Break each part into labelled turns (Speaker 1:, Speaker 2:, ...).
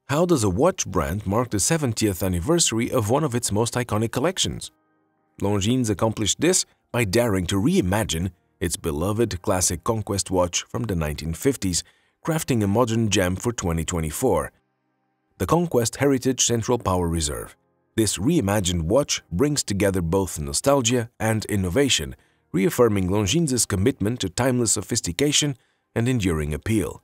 Speaker 1: How does a watch brand mark the 70th anniversary of one of its most iconic collections? Longines accomplished this by daring to reimagine its beloved classic Conquest watch from the 1950s, crafting a modern gem for 2024. The Conquest Heritage Central Power Reserve. This reimagined watch brings together both nostalgia and innovation, reaffirming Longines' commitment to timeless sophistication and enduring appeal.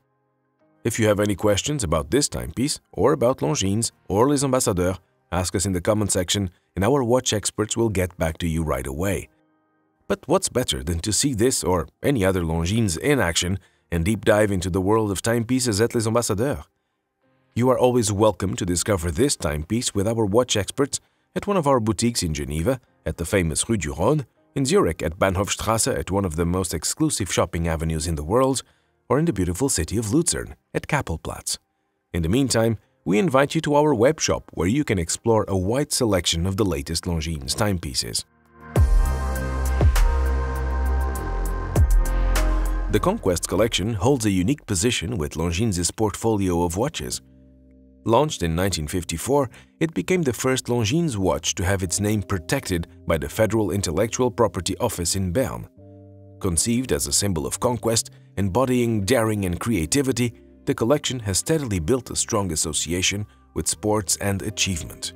Speaker 1: If you have any questions about this timepiece, or about Longines or Les Ambassadeurs, ask us in the comment section and our watch experts will get back to you right away. But what's better than to see this or any other Longines in action and deep dive into the world of timepieces at Les Ambassadeurs? You are always welcome to discover this timepiece with our watch experts at one of our boutiques in Geneva, at the famous Rue du Rhône, in Zurich at Bahnhofstrasse at one of the most exclusive shopping avenues in the world, or in the beautiful city of Luzern at Kappelplatz. In the meantime, we invite you to our web shop where you can explore a wide selection of the latest Longines timepieces. The Conquest collection holds a unique position with Longines' portfolio of watches. Launched in 1954, it became the first Longines watch to have its name protected by the Federal Intellectual Property Office in Bern. Conceived as a symbol of conquest, embodying daring and creativity, the collection has steadily built a strong association with sports and achievement.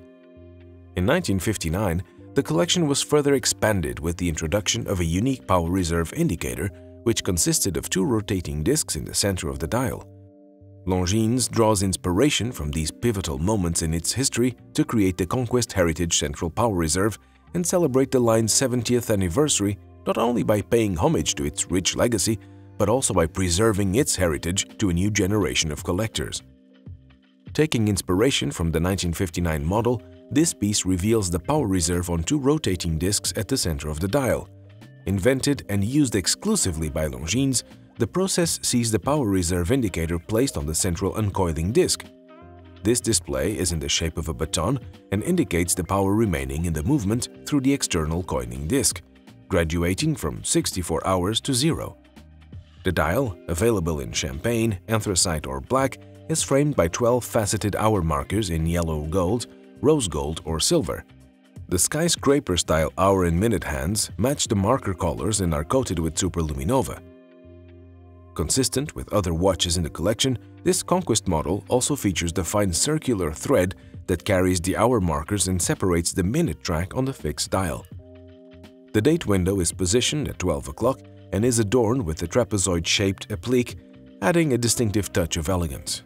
Speaker 1: In 1959, the collection was further expanded with the introduction of a unique power reserve indicator, which consisted of two rotating discs in the center of the dial. Longines draws inspiration from these pivotal moments in its history to create the Conquest Heritage Central Power Reserve and celebrate the line's 70th anniversary not only by paying homage to its rich legacy, but also by preserving its heritage to a new generation of collectors. Taking inspiration from the 1959 model, this piece reveals the power reserve on two rotating discs at the center of the dial. Invented and used exclusively by Longines, the process sees the power reserve indicator placed on the central uncoiling disc. This display is in the shape of a baton and indicates the power remaining in the movement through the external coiling disc, graduating from 64 hours to 0. The dial, available in champagne, anthracite or black, is framed by 12 faceted hour markers in yellow gold, rose gold or silver. The skyscraper-style hour and minute hands match the marker colors and are coated with superluminova. Consistent with other watches in the collection, this Conquest model also features the fine circular thread that carries the hour markers and separates the minute track on the fixed dial. The date window is positioned at 12 o'clock and is adorned with a trapezoid-shaped applique, adding a distinctive touch of elegance.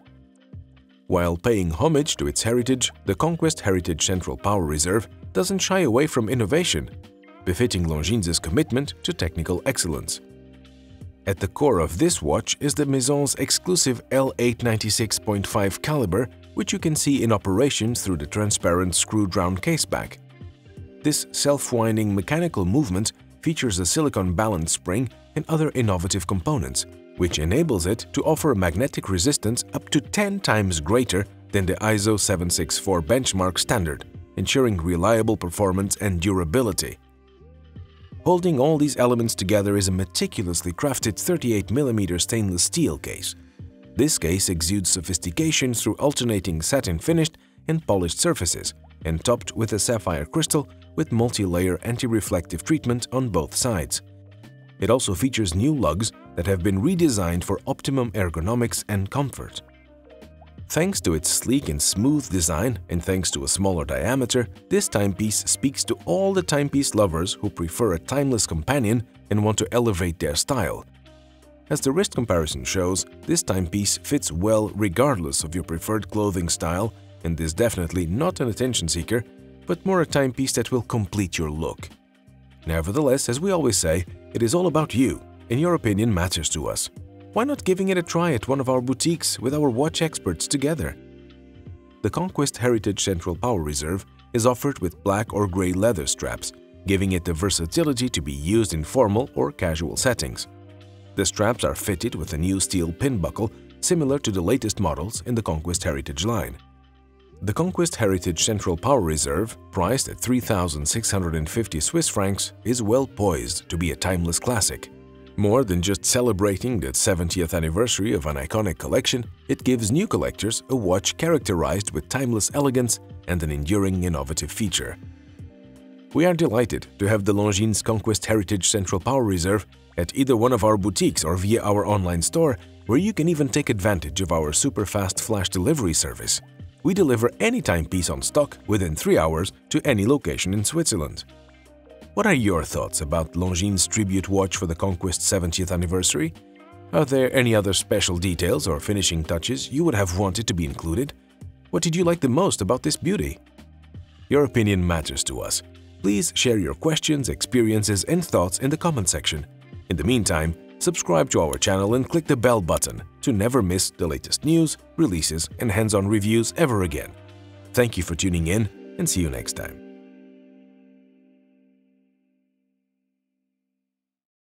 Speaker 1: While paying homage to its heritage, the Conquest Heritage Central Power Reserve doesn't shy away from innovation, befitting Longines' commitment to technical excellence. At the core of this watch is the Maison's exclusive L896.5 caliber, which you can see in operation through the transparent screwed-round caseback. This self-winding mechanical movement features a silicone balance spring and other innovative components, which enables it to offer a magnetic resistance up to 10 times greater than the ISO 764 benchmark standard, ensuring reliable performance and durability. Holding all these elements together is a meticulously crafted 38mm stainless steel case. This case exudes sophistication through alternating satin-finished and polished surfaces, and topped with a sapphire crystal with multi-layer anti-reflective treatment on both sides. It also features new lugs that have been redesigned for optimum ergonomics and comfort. Thanks to its sleek and smooth design, and thanks to a smaller diameter, this timepiece speaks to all the timepiece lovers who prefer a timeless companion and want to elevate their style. As the wrist comparison shows, this timepiece fits well regardless of your preferred clothing style and is definitely not an attention seeker, but more a timepiece that will complete your look. Nevertheless, as we always say, it is all about you, and your opinion matters to us. Why not giving it a try at one of our boutiques with our watch experts together? The Conquest Heritage Central Power Reserve is offered with black or gray leather straps, giving it the versatility to be used in formal or casual settings. The straps are fitted with a new steel pin buckle similar to the latest models in the Conquest Heritage line. The Conquest Heritage Central Power Reserve, priced at 3,650 Swiss francs, is well poised to be a timeless classic. More than just celebrating the 70th anniversary of an iconic collection, it gives new collectors a watch characterized with timeless elegance and an enduring innovative feature. We are delighted to have the Longines Conquest Heritage Central Power Reserve at either one of our boutiques or via our online store, where you can even take advantage of our super fast flash delivery service. We deliver any timepiece on stock within 3 hours to any location in Switzerland. What are your thoughts about Longines' tribute watch for the Conquest 70th anniversary? Are there any other special details or finishing touches you would have wanted to be included? What did you like the most about this beauty? Your opinion matters to us. Please share your questions, experiences, and thoughts in the comment section. In the meantime, subscribe to our channel and click the bell button to never miss the latest news, releases, and hands-on reviews ever again. Thank you for tuning in, and see you next time.